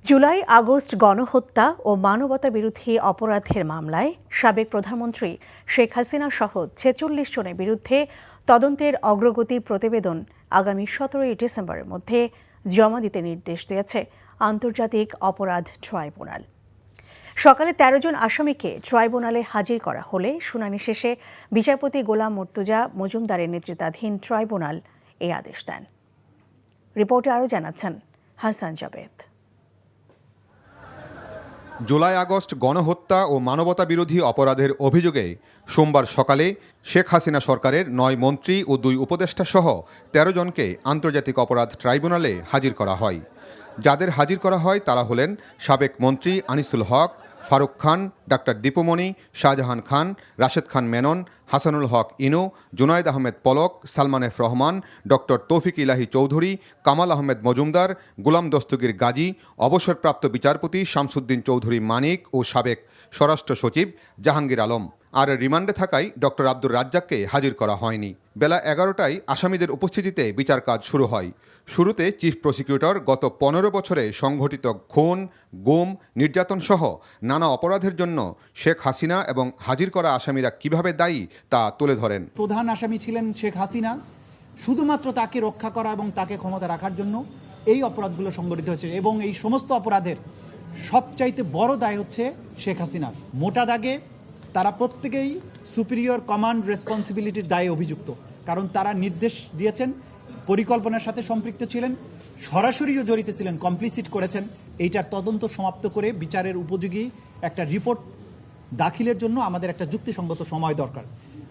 July August গণহত্যা ও মানবতাবিরোধী অপরাধের মামলায় সাবেক প্রধানমন্ত্রী শেখ হাসিনা সহ ৪৬ জনের বিরুদ্ধে তদন্তের অগ্রগতি প্রতিবেদন আগামী ১৭ ডিসেম্বরের মধ্যে জমা দিতে নির্দেশ দিয়েছে আন্তর্জাতিক অপরাধ ট্রাইব্যুনাল। সকালে ১৩ জন আসামিকে ট্রাইব্যুনালে হাজির করা হলে শুনানি শেষে বিচারপতি গোলাম মুর্তজা মজুমদারের নেতৃত্বাধীন ট্রাইব্যুনাল এই আদেশ দেন। রিপোর্টে আরও জানাচ্ছেন হাসান জাবেদ। জুলাই আগস্ট গণহত্যা ও মানবতাবিরোধী অপরাধের অভিযোগে সোমবার সকালে শেখ হাসিনা সরকারের ৯ মন্ত্রী ও ২ উপদেষ্টা সহ ১৩ জনকে আন্তর্জাতিক অপরাধ ট্রাইব্যুনালে হাজির করা হয়। যাদের হাজির করা হয় তারা হলেন সাবেক মন্ত্রী আনিসুল হক, ফারুক খান, ডাক্তার দীপুমণি, শাহজাহান খান, রাশেদ খান মেনন, হাসানুল হক ইনু, জুনায়েদ আহমেদ পলক, সালমান এফ রহমান, ডক্টর তৌফিক ইলাহি চৌধুরী, কামাল আহমেদ মজুমদার, গোলাম দস্তগীর গাজী, অবসরপ্রাপ্ত বিচারপতি শামসুদ্দিন চৌধুরী মানিক ও সাবেক স্বরাষ্ট্র সচিব জাহাঙ্গীর আলম। আর রিমান্ডে থাকায় ডক্টর আব্দুর রাজ্জাককে হাজির করা হয়নি। বেলা ১১টায় আসামিদের উপস্থিতিতে বিচার কাজ শুরু হয়। শুরুতে চিফ প্রসিকিউটর গত ১৫ বছরে সংঘটিত খুন, গুম, নির্যাতন সহ নানা অপরাধের জন্য শেখ হাসিনা এবং হাজির করা আসামিরা কিভাবে দায়ী তা তুলে ধরেন। প্রধান আসামি ছিলেন শেখ হাসিনা, শুধুমাত্র তাকে রক্ষা করা এবং তাকে ক্ষমতা রাখার জন্য এই অপরাধগুলো সংঘটিত হয়েছে এবং এই সমস্ত অপরাধের সবচাইতে বড় দায় হচ্ছে শেখ হাসিনার। মোটা দাগে তারা প্রত্যেকেই সুপিরিয়র কমান্ড রেসপন্সিবিলিটির দায়ে অভিযুক্ত, কারণ তারা নির্দেশ দিয়েছেন, পরিকল্পনার সাথে সম্পৃক্ত ছিলেন, সরাসরিও জড়িত ছিলেন, কমপ্লিসিট করেছেন। এইটার তদন্ত সমাপ্ত করে বিচারের উপযোগী একটা রিপোর্ট দাখিলের জন্য আমাদের একটা যুক্তিসঙ্গত সময় দরকার।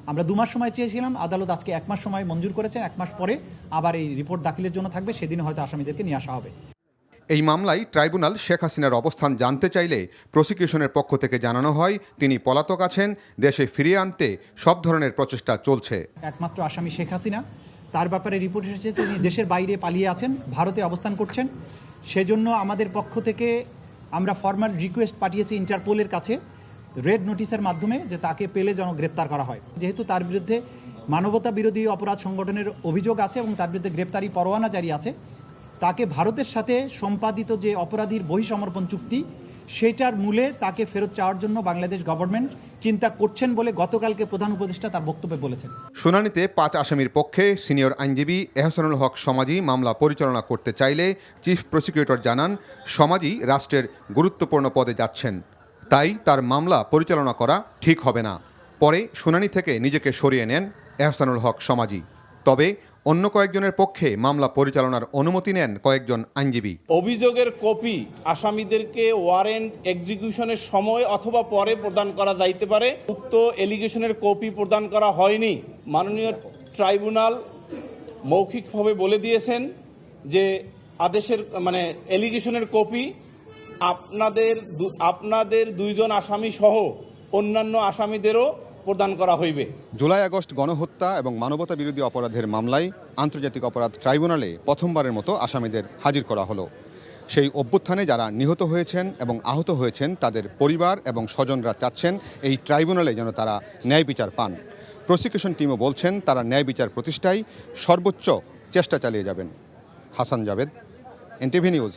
আমরা 2 মাস সময় চেয়েছিলাম, আদালত আজকে 1 মাস সময় মঞ্জুর করেছেন। 1 মাস পরে আবার এই রিপোর্ট দাখিলের জন্য থাকবে, সেদিন হয়তো আসামিদেরকে নিয়ে আসা হবে। এই মামলায় ট্রাইব্যুনাল শেখ হাসিনার অবস্থান জানতে চাইলে প্রসিকিউশনের পক্ষ থেকে জানানো হয় তিনি পলাতক আছেন, দেশে ফিরিয়ে আনতে সব ধরনের প্রচেষ্টা চলছে। একমাত্র আসামি শেখ হাসিনা, তার ব্যাপারে রিপোর্ট এসেছে তিনি দেশের বাইরে পালিয়ে আছেন, ভারতে অবস্থান করছেন। সেজন্য আমাদের পক্ষ থেকে আমরা ফরমাল রিকোয়েস্ট পাঠিয়েছি ইন্টারপোলের কাছে রেড নোটিশের মাধ্যমে, যে তাকে পেলে যেন গ্রেপ্তার করা হয়। যেহেতু তার বিরুদ্ধে মানবতা বিরোধী অপরাধ সংগঠনের অভিযোগ আছে এবং তার বিরুদ্ধে গ্রেপ্তারি পরোয়ানা জারি আছে, তাকে ভারতের সাথে সম্পাদিত যে অপরাধীর বহিঃসমর্পণ চুক্তি, সেটার মূলে তাকে ফেরত চাওয়ার জন্য বাংলাদেশ গভর্নমেন্ট চিন্তা করছেন বলে গতকালকে প্রধান উপদেষ্টা তার বক্তব্যে বলেছেন। শুনানিতে 5 আসামির পক্ষে সিনিয়র আইনজীবী এহসানুল হক সমাজি মামলা পরিচালনা করতে চাইলে চিফ প্রসিকিউটর জানান সমাজি রাষ্ট্রের গুরুত্বপূর্ণ পদে যাচ্ছেন, তাই তার মামলা পরিচালনা করা ঠিক হবে না। পরে শুনানি থেকে নিজেকে সরিয়ে নেন এহসানুল হক সমাজি। তবে অন্য কয়েকজনের পক্ষে মামলা পরিচালনার অনুমতি নেন কয়েকজন আইনজীবী। অভিযোগের কপি আসামিদেরকে ওয়ারেন্ট এক্সিকিউশনের সময় অথবা পরে প্রদান করা যাইতে পারে। উক্ত এলিগেশনের কপি প্রদান করা হয়নি। মাননীয় ট্রাইব্যুনাল মৌখিকভাবে বলে দিয়েছেন যে আদেশের এলিগেশনের কপি আপনাদের 2 জন আসামি সহ অন্যান্য আসামিদেরও প্রদান করা হইবে। জুলাই আগস্ট গণহত্যা এবং মানবতা বিরোধী অপরাধের মামলায় আন্তর্জাতিক অপরাধ ট্রাইব্যুনালে প্রথমবারের মতো আসামিদের হাজির করা হলো। সেই অভ্যুত্থানে যারা নিহত হয়েছেন এবং আহত হয়েছেন তাদের পরিবার এবং স্বজনরা চাচ্ছেন এই ট্রাইব্যুনালে যেন তারা ন্যায় বিচার পান। প্রসিকিউশন টিমও বলছেন তারা ন্যায় বিচার প্রতিষ্ঠায় সর্বোচ্চ চেষ্টা চালিয়ে যাবেন। হাসান জাবেদ, এনটিভি নিউজ,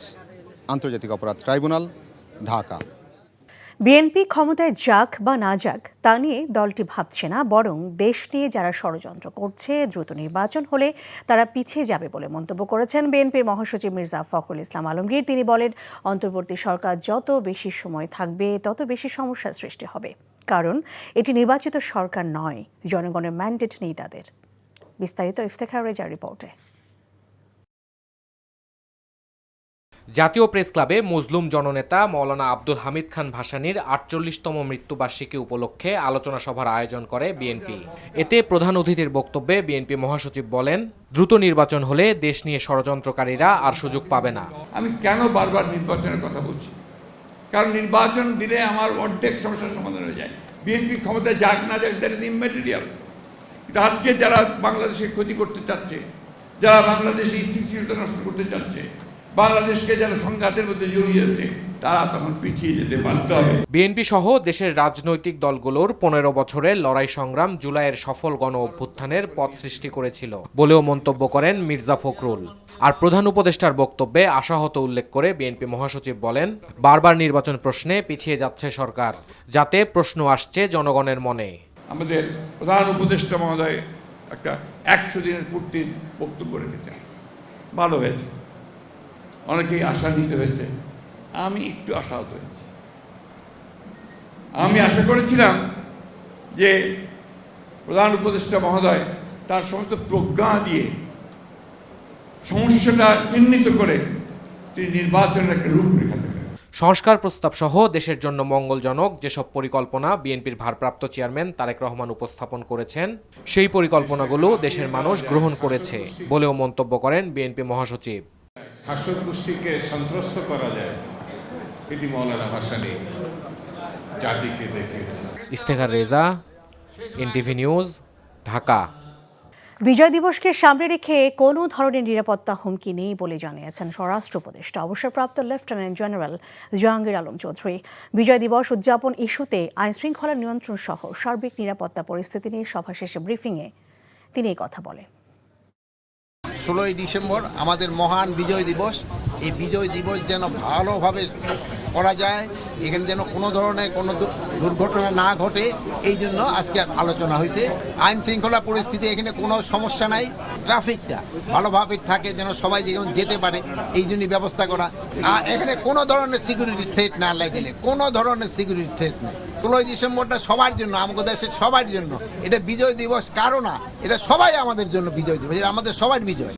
আন্তর্জাতিক অপরাধ ট্রাইব্যুনাল, ঢাকা। বিএনপি ক্ষমতায় যাক বা না যাক তা নিয়ে দলটি ভাবছে না, বরং দেশ নিয়ে যারা ষড়যন্ত্র করছে দ্রুত নির্বাচন হলে তারা পিছিয়ে যাবে বলে মন্তব্য করেছেন বিএনপির মহাসচিব মির্জা ফখরুল ইসলাম আলমগীর। তিনি বলেন, অন্তর্বর্তী সরকার যত বেশি সময় থাকবে তত বেশি সমস্যার সৃষ্টি হবে, কারণ এটি নির্বাচিত সরকার নয়, জনগণের ম্যান্ডেট নেই তাদের। বিস্তারিত ইফতেখার রেজার রিপোর্টে। জাতীয় প্রেস ক্লাবে মজলুম জননেতা মৌলানা আব্দুল হামিদ খান ভাসানীর ৪৮তম মৃত্যুবার্ষিকী উপলক্ষে আলোচনা সভার আয়োজন করে বিএনপি। এতে প্রধান অতিথির বক্তব্যে বিএনপি মহাসচিব বলেন, দ্রুত নির্বাচন হলে দেশ নিয়ে ষড়যন্ত্রকারীরা আর সুযোগ পাবে না। আমি কেন বারবার নির্বাচনের কথা বলছি? কারণ নির্বাচন দিলে আমার অর্ধেক সমস্যার সমাধান হয়ে যায়। বিএনপি ক্ষমতায় যাক না যাক দ্যাট ইজ ইম্যাটেরিয়াল। কিন্তু আজকে যারা বাংলাদেশে ক্ষতি করতে চাচ্ছে, যারা বাংলাদেশে স্থিতিশীলতা নষ্ট করতে চাচ্ছে, বাংলাদেশকে যারা সংঘাতের মধ্যে জড়িয়ে আছে তারা তখন পিছিয়ে যেতে বাধ্য হবে। বিএনপি সহ দেশের রাজনৈতিক দলগুলোর ১৫ বছরের লড়াই সংগ্রাম জুলাইয়ের সফল গণ অভ্যুত্থানের পথ সৃষ্টি করেছিল বলেও মন্তব্য করেন মির্জা ফখরুল। আর প্রধান উপদেষ্টার বক্তব্যে আশাহত উল্লেখ করে বিএনপি মহাসচিব বলেন, বারবার নির্বাচন প্রশ্নে পিছিয়ে যাচ্ছে সরকার, যাতে প্রশ্ন আসছে জনগণের মনে। আমাদের প্রধান উপদেষ্টা মহোদয় একটা ১০০ দিনের পূর্তির বক্তব্য রেখেছেন, ভালো হয়েছে, অনেকেই আশান্বিত হয়েছে, আমি একটু আশাহত হয়েছি। আমি আশা করেছিলাম যে প্রধান উপদেষ্টা মহোদয় তার সমস্ত প্রজ্ঞা দিয়ে সমস্যাটা চিহ্নিত করে তিনি নির্বাচনের একটা রূপরেখা দেবেন। সংস্কার প্রস্তাব সহ দেশের জন্য মঙ্গলজনক যেসব পরিকল্পনা বিএনপির ভারপ্রাপ্ত চেয়ারম্যান তারেক রহমান উপস্থাপন করেছেন, সেই পরিকল্পনাগুলো দেশের মানুষ গ্রহণ করেছে বলেও মন্তব্য করেন বিএনপি মহাসচিব। হাসদ গোষ্ঠীকে সন্ত্রস্ত করা যায়, এটি মৌলানা ভাসানী জাতিকে দেখিয়েছে। Iftekhar Reza, NTV news, Dhaka. বিজয় দিবসকে সামনে রেখে কোনো ধরনের নিরাপত্তা হুমকি নেই বলে জানিয়েছেন স্বরাষ্ট্র উপদেষ্টা অবসরপ্রাপ্ত লেফটেন্যান্ট জেনারেল জাহাঙ্গীর আলম চৌধুরী। বিজয় দিবস উদযাপন ইস্যুতে আইনশৃঙ্খলা নিয়ন্ত্রণ সহ সার্বিক নিরাপত্তা পরিস্থিতি নিয়ে সভা শেষে ব্রিফিংয়ে তিনি এই কথা বলেন। 16ই ডিসেম্বর আমাদের মহান বিজয় দিবস। এই বিজয় দিবস যেন ভালোভাবে করা যায়, এখানে যেন কোনো ধরনের কোনো দুর্ঘটনা না ঘটে, এই জন্য আজকে আলোচনা হয়েছে। আইন শৃঙ্খলা পরিস্থিতি এখানে কোনো সমস্যা নাই, ট্রাফিকটা ভালোভাবে থাকে যেন সবাই যেমন যেতে পারে, এই জন্যই ব্যবস্থা করা। আর এখানে কোনো ধরনের সিকিউরিটি থ্রেট না লাগলে, কোনো ধরনের সিকিউরিটি থ্রেট নেই। 16ই ডিসেম্বরটা সবার জন্য, আমাদের দেশের সবার জন্য এটা বিজয় দিবস, কারো না, এটা সবাই আমাদের জন্য বিজয় দিবস, এটা আমাদের সবার বিজয়।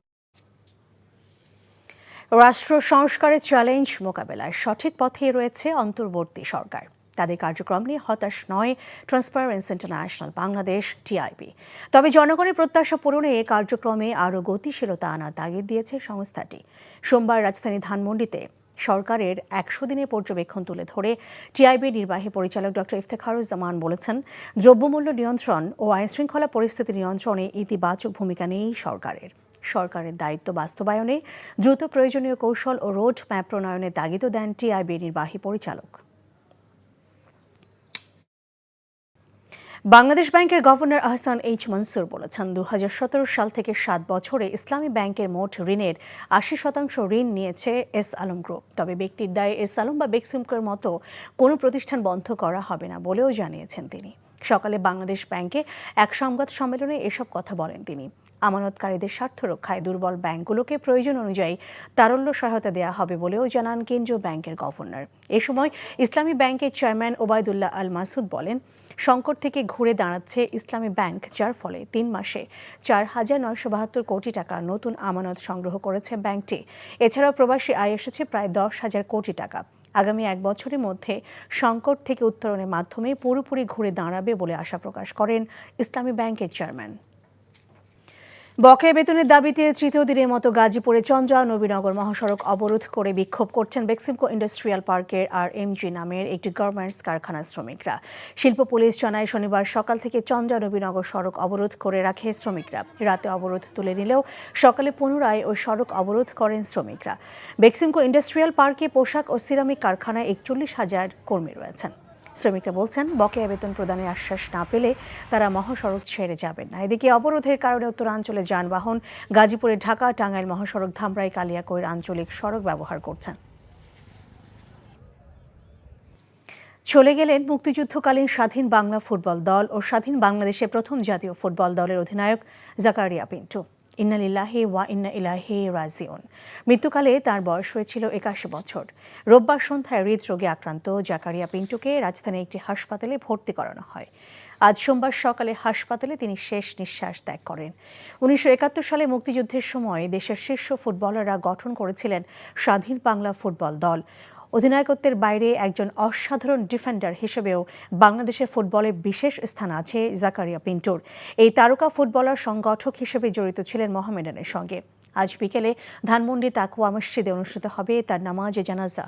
রাষ্ট্র সংস্কারের চ্যালেঞ্জ মোকাবেলায় সঠিক পথে রয়েছে অন্তর্বর্তী সরকার। তাদের কার্যক্রম নিয়ে হতাশ নয় ট্রান্সপারেন্সি ইন্টারন্যাশনাল বাংলাদেশ টিআইবি। তবে জনগণের প্রত্যাশা পূরণে কার্যক্রমে আরও গতিশীলতা আনার তাগিদ দিয়েছে সংস্থাটি। সোমবার রাজধানী ধানমন্ডিতে সরকারের 100 দিনের পর্যবেক্ষণ তুলে ধরে টিআইবির নির্বাহী পরিচালক ডক্টর ইফতেখারুজ্জামান বলেছেন, দ্রব্যমূল্য নিয়ন্ত্রণ ও আইনশৃঙ্খলা পরিস্থিতি নিয়ন্ত্রণে ইতিবাচক ভূমিকা নেই সরকারের। সরকারের দায়িত্ব বাস্তবায়নে দ্রুত প্রয়োজনীয় কৌশল ও রোড ম্যাপ প্রণয়নের তাগিদও দেন টিআইবির নির্বাহী পরিচালক। বাংলাদেশ ব্যাংকের গভর্নর আহসান এইচ মনসুর বলেছেন, 2017 সাল থেকে 7 বছরে ইসলামী ব্যাংকের মোট ঋণের 80% ঋণ নিয়েছে এস আলম গ্রুপ। তবে ব্যক্তির দায়ে এস আলম বা বেক্সিমকোর মতো কোনো প্রতিষ্ঠান বন্ধ করা হবে না বলেও জানিয়েছেন তিনি। সকালে বাংলাদেশ ব্যাংকে এক সংবাদ সম্মেলনে এসব কথা বলেন তিনি। আমানতকারীদের স্বার্থ রক্ষায় দুর্বল ব্যাংকগুলোকে প্রয়োজন অনুযায়ী তারল্য সহায়তা দেওয়া হবে বলেও জানান কেন্দ্রীয় ব্যাংকের গভর্নর। এ সময় ইসলামী ব্যাংকের চেয়ারম্যান ওবায়দুল্লাহ আল মাসুদ বলেন, সংকট থেকে ঘুরে দাঁড়াচ্ছে ইসলামী ব্যাংক, যার ফলে 3 মাসে 4,972 কোটি টাকা নতুন আমানত সংগ্রহ করেছে ব্যাংকটি। এছাড়াও প্রবাসী আয় এসেছে প্রায় 10,000 কোটি টাকা। আগামী 1 বছরের মধ্যে সংকট থেকে উত্তরণের মাধ্যমে পুরোপুরি ঘুরে দাঁড়াবে বলে আশা প্রকাশ করেন ইসলামী ব্যাংকের চেয়ারম্যান। বকেয়া বেতনের দাবিতে তৃতীয় দিনের মতো গাজীপুরে চন্দ্রা নবীনগর মহাসড়ক অবরোধ করে বিক্ষোভ করছেন বেক্সিমকো ইন্ডাস্ট্রিয়াল পার্কের RMG নামের একটি গার্মেন্টস কারখানার শ্রমিকরা। শিল্প পুলিশ জানায়, শনিবার সকাল থেকে চন্দ্রা নবীনগর সড়ক অবরোধ করে রাখে শ্রমিকরা। রাতে অবরোধ তুলে নিলেও সকালে পুনরায় ওই সড়ক অবরোধ করেন শ্রমিকরা। বেক্সিমকো ইন্ডাস্ট্রিয়াল পার্কে পোশাক ও সিরামিক কারখানায় 41,000 কর্মী রয়েছেন। শ্রমিকরা বলছেন, বকেয়া বেতন প্রদানের আশ্বাস না পেলে তারা মহাসড়ক ছেড়ে যাবেন না। এদিকে অবরোধের কারণে উত্তরাঞ্চলে যানবাহন গাজীপুরে ঢাকা টাঙ্গাইল মহাসড়ক ধামরাই কালিয়াকৈর আঞ্চলিক সড়ক ব্যবহার করছেন। চলে গেলেন মুক্তিযুদ্ধকালীন স্বাধীন বাংলা ফুটবল দল ও স্বাধীন বাংলাদেশের প্রথম জাতীয় ফুটবল দলের অধিনায়ক জাকারিয়া পিন্টু। ইন্না লিল্লাহি ওয়া ইন্না ইলাইহি রাজিউন। মৃত্যুকালে তার বয়স হয়েছিল 81 বছর। রোববার সন্ধ্যায় হৃদরোগে আক্রান্ত জাকারিয়া পিন্টুকে রাজধানীর একটি হাসপাতালে ভর্তি করানো হয়। আজ সোমবার সকালে হাসপাতালে তিনি শেষ নিঃশ্বাস ত্যাগ করেন। 1971 সালে মুক্তিযুদ্ধের সময় দেশের শীর্ষ ফুটবলাররা গঠন করেছিলেন স্বাধীন বাংলা ফুটবল দল। অধিনায়কত্বের বাইরে একজন অসাধারণ ডিফেন্ডার হিসেবেও বাংলাদেশের ফুটবলে বিশেষ স্থান আছে জাকারিয়া পিন্টুর। এই তারকা ফুটবলার সংগঠক হিসেবে জড়িত ছিলেন মোহামেডানের সঙ্গে। আজ বিকেলে ধানমন্ডি তাকওয়া মসজিদে অনুষ্ঠিত হবে তার নামাজে জানাজা।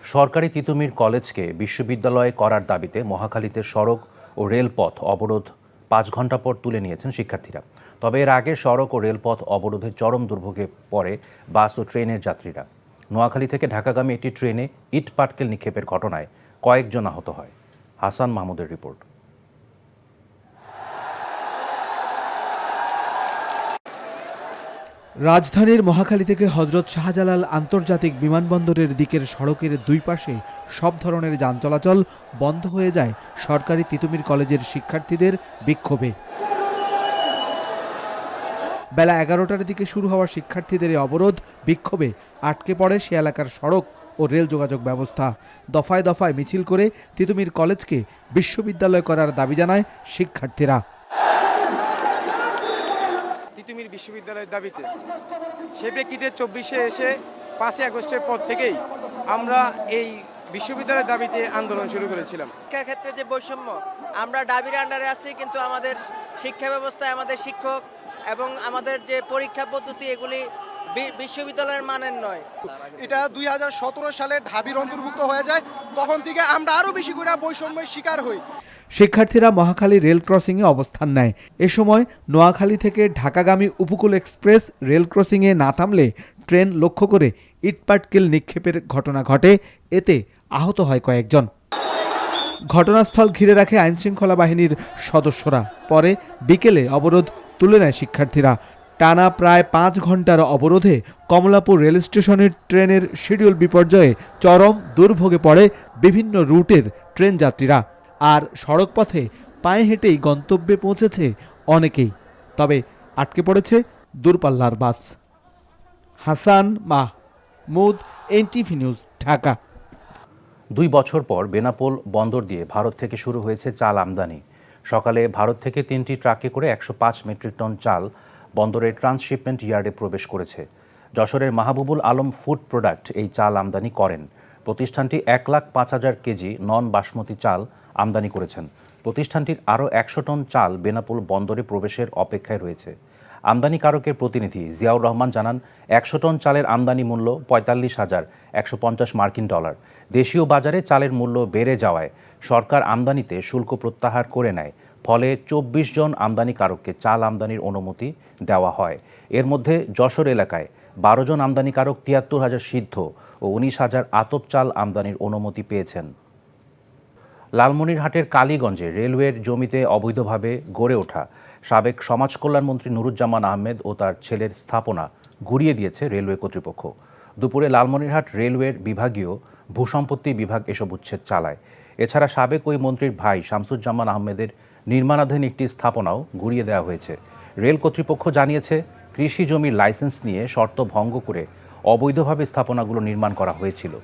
সরকারি তিতুমির কলেজকে বিশ্ববিদ্যালয় করার দাবিতে মহাখালীতে সড়ক ও রেলপথ অবরোধ 5 ঘন্টা পর তুলে নিয়েছেন শিক্ষার্থীরা। তবে এর আগে সড়ক ও রেলপথ অবরোধে চরম দুর্ভোগে পড়ে বাস ও ট্রেনের যাত্রীরা। নোয়াখালী থেকে ঢাকাগামী একটি ট্রেনে ইট পাটকেল নিক্ষেপের ঘটনায় কয়েকজন আহত হয়। হাসান মাহমুদের রিপোর্ট। রাজধানীর মহাখালী থেকে হযরত শাহজালাল আন্তর্জাতিক বিমানবন্দরের দিকের সড়কের দুই পাশে সব ধরনের যান চলাচল বন্ধ হয়ে যায় সরকারি তিতুমির কলেজের শিক্ষার্থীদের বিক্ষোভে। বেলা 11টার দিকে শুরু হওয়া শিক্ষার্থীদের এই অবরোধ বিক্ষোভে আটকে পড়ে সে এলাকার সড়ক ও রেল যোগাযোগ ব্যবস্থা। দফায় দফায় মিছিল করে তিতুমির কলেজকে বিশ্ববিদ্যালয় করার দাবি জানায় শিক্ষার্থীরা। তিতুমির বিশ্ববিদ্যালয়ের দাবিতে সে প্রেক্ষিতে 24-এ এসে 5ই আগস্টের পর থেকেই আমরা এই বিশ্ববিদ্যালয়ের দাবিতে আন্দোলন শুরু করেছিলাম। শিক্ষা ক্ষেত্রে যে বৈষম্য, আমরা দাবির আন্ডারে আছি, কিন্তু আমাদের শিক্ষা ব্যবস্থায় আমাদের শিক্ষক এবং আমাদের যে পরীক্ষা পদ্ধতি এগুলি বিশ্ববিদ্যালয়ের মানের নয়। এটা 2017 সালে ঢাবির অন্তর্ভুক্ত হয়ে যায়, তখন থেকে আমরা আরো বেশি করে বৈষম্যের শিকার হই। শিক্ষার্থীরা মহাখালী রেল ক্রসিংয়ে অবস্থান নেয়। এ সময় নোয়াখালী থেকে ঢাকাগামী উপকূল এক্সপ্রেস রেল ক্রসিংয়ে না থামলে ট্রেন লক্ষ্য করে ইটপাটকেল নিক্ষেপের ঘটনা ঘটে। এতে আহত হয় কয়েকজন। ঘটনাস্থল ঘিরে রাখে আইনশৃঙ্খলা বাহিনীর সদস্যরা। পরে বিকেলে অবরোধ তুলে নেয় শিক্ষার্থীরা। টানা প্রায় 5 ঘন্টার অবরোধে কমলাপুর রেল স্টেশনের ট্রেনের শিডিউল বিপর্যয়ে চরম দুর্ভোগে পড়ে বিভিন্ন রুটের ট্রেন যাত্রীরা। আর সড়কপথে পায়ে হেঁটেই গন্তব্যে পৌঁছেছে অনেকেই। তবে আটকে পড়েছে দূরপাল্লার bus. Hasan Mahmud, NTV news, Dhaka. 2 বছর পর বেনাপোল বন্দর দিয়ে ভারত থেকে শুরু হয়েছে চাল আমদানি। সকালে ভারত থেকে 3টি ট্রাকে করে 105 মেট্রিক টন চাল বন্দরের ট্রান্সশিপমেন্ট ইয়ার্ডে প্রবেশ করেছে। যশোরের মাহবুবুল আলম ফুড প্রোডাক্ট এই চাল আমদানি করেন। প্রতিষ্ঠানটি 1,05,000 কেজি নন বাসমতি চাল আমদানি করেছেন। প্রতিষ্ঠানটির আরও 100 টন চাল বেনাপোল বন্দরে প্রবেশের অপেক্ষায় রয়েছে। আমদানিকারকের প্রতিনিধি জিয়াউর রহমান জানান, 100 টন চালের আমদানি মূল্য $45,150 মার্কিন ডলার। দেশীয় বাজারে চালের মূল্য বেড়ে যাওয়ায় সরকার আমদানিতে শুল্ক প্রত্যাহার করে নেয়। ফলে 24 জন আমদানিকারককে চাল আমদানির অনুমতি দেওয়া হয়। এর মধ্যে যশোর এলাকায় 12 জন আমদানিকারক 73,000 সিদ্ধ ও 19,000 আতপ চাল আমদানির অনুমতি পেয়েছেন। লালমনিরহাটের কালীগঞ্জে রেলওয়ের জমিতে অবৈধভাবে গড়ে ওঠা সাবেক সমাজ কল্যাণমন্ত্রী নুরুজ্জামান আহমেদ ও তার ছেলের স্থাপনা ঘুরিয়ে দিয়েছে রেলওয়ে কর্তৃপক্ষ। দুপুরে লালমনিরহাট রেলওয়ের বিভাগীয় ভূসম্পত্তি বিভাগ এসব উচ্ছেদ চালায়। এছাড়া সাবেক ওই মন্ত্রীর ভাই শামসুজ্জামান আহমেদের নির্মাণাধীন একটি স্থাপনাও ঘুরিয়ে দেওয়া হয়েছে। রেল কর্তৃপক্ষ জানিয়েছে, কৃষি জমির লাইসেন্স নিয়ে শর্ত ভঙ্গ করে অবৈধভাবে স্থাপনাগুলো নির্মাণ করা হয়েছিল।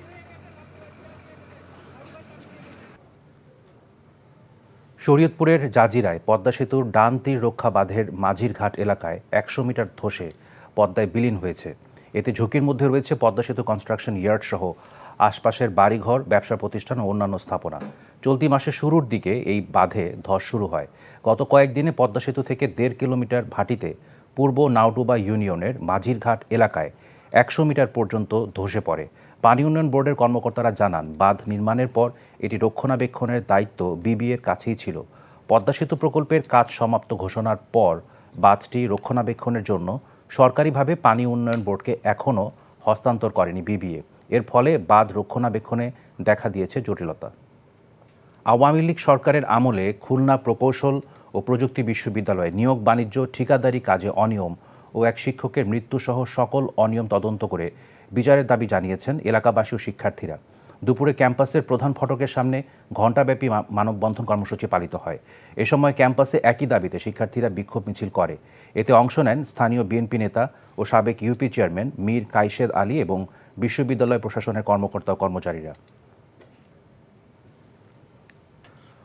শরীয়তপুরের জাজিরায় পদ্মা সেতুর ডান তীর রক্ষা বাঁধের মাঝির ঘাট এলাকায় 100 মিটার ধসে পদ্মায় বিলীন হয়েছে। এতে ঝুঁকির মধ্যে রয়েছে পদ্মা সেতু কনস্ট্রাকশন ইয়ার্ড সহ আশপাশের বাড়িঘর, ব্যবসা প্রতিষ্ঠান ও অন্যান্য স্থাপনা। চলতি মাসের শুরুর দিকে এই বাঁধে ধস শুরু হয়। গত কয়েকদিনে পদ্মা সেতু থেকে 1.5 কিলোমিটার ভাটিতে পূর্ব নাওডুবা ইউনিয়নের মাঝির ঘাট এলাকায় 100 মিটার পর্যন্ত ধসে পড়ে। পানি উন্নয়ন বোর্ডের কর্মকর্তারা জানান, বাঁধ নির্মাণের পর এটি রক্ষণাবেক্ষণের দায়িত্ব বিবিএর কাছেই ছিল। পদ্মা সেতু প্রকল্পের কাজ সমাপ্ত ঘোষণার পর বাঁধটি রক্ষণাবেক্ষণের জন্য সরকারিভাবে পানি উন্নয়ন বোর্ডকে এখনও হস্তান্তর করেনি বিবিএ। এর ফলে বাঁধ রক্ষণাবেক্ষণে দেখা দিয়েছে জটিলতা। আওয়ামী লীগ সরকারের আমলে খুলনা প্রকৌশল ও প্রযুক্তি বিশ্ববিদ্যালয়ে নিয়োগ, বাণিজ্য, ঠিকাদারি কাজে অনিয়ম ও এক শিক্ষকের মৃত্যুসহ সকল অনিয়ম তদন্ত করে বিচারের দাবি জানিয়েছেন এলাকাবাসী ও শিক্ষার্থীরা। দুপুরে ক্যাম্পাসের প্রধান ফটকের সামনে ঘণ্টাব্যাপী মানববন্ধন কর্মসূচি পালিত হয়। এ সময় ক্যাম্পাসে একই দাবিতে শিক্ষার্থীরা বিক্ষোভ মিছিল করে। এতে অংশ নেন স্থানীয় বিএনপি নেতা ও সাবেক ইউপি চেয়ারম্যান মীর কাইসেদ আলী এবং বিশ্ববিদ্যালয় প্রশাসনের কর্মকর্তা ও কর্মচারীরা।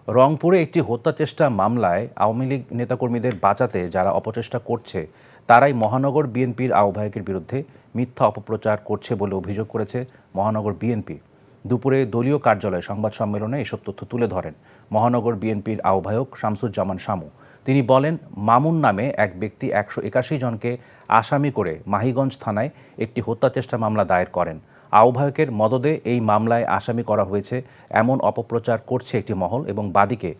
রংপুরে একটি হত্যা চেষ্টা মামলায় আওয়ামী লীগ নেতাকর্মীদের বাঁচাতে যারা অপচেষ্টা করছে তারাই মহানগর বিএনপির আহ্বায়কের বিরুদ্ধে মিথ্যা অপপ্রচার করছে বলে অভিযোগ করেছে মহানগর বিএনপি। দুপুরে দলীয় কার্যালয়ে সংবাদ সম্মেলনে এসব তথ্য তুলে ধরেন মহানগর বিএনপির আহ্বায়ক শামসুজ্জামান শামু। তিনি বলেন, মামুন নামে এক ব্যক্তি 181 জনকে আসামি করে মাহিগঞ্জ থানায় একটি হত্যা চেষ্টা মামলা দায়ের করেন। আহ্বায়কের মদদে এই মামলায় আসামি করা হয়েছে এমন অপপ্রচার করছে একটি মহল এবং বাদীকে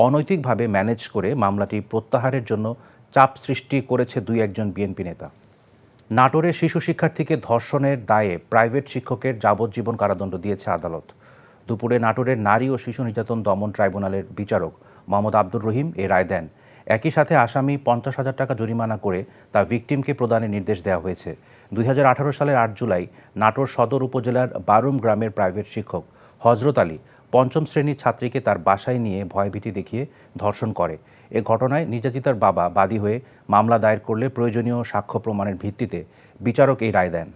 অনৈতিকভাবে ম্যানেজ করে মামলাটি প্রত্যাহারের জন্য চাপ সৃষ্টি করেছে দুই একজন বিএনপি নেতা। নাটোরে শিশু শিক্ষার্থীকে ধর্ষণের দায়ে প্রাইভেট শিক্ষকের যাবজ্জীবন কারাদণ্ড দিয়েছে আদালত। দুপুরে নাটোরের নারী ও শিশু নির্যাতন দমন ট্রাইব্যুনালের বিচারক মোহাম্মদ আব্দুর রহিম এ রায় দেন। একই সাথে আসামি 50,000 টাকা জরিমানা করে তা ভিকটিমকে প্রদানের নির্দেশ দেওয়া হয়েছে। 2018 সালের 8 জুলাই নাটোর সদর উপজেলার বারুম গ্রামের প্রাইভেট শিক্ষক হজরত আলী 5ম শ্রেণীর ছাত্রীকে তার বাসায় নিয়ে ভয়ভীতি দেখিয়ে ধর্ষণ করে। এ ঘটনায় নির্যাতিতার বাবা বাদী হয়ে মামলা দায়ের করলে প্রয়োজনীয় সাক্ষ্য প্রমাণের ভিত্তিতে বিচারক এই রায় দেন।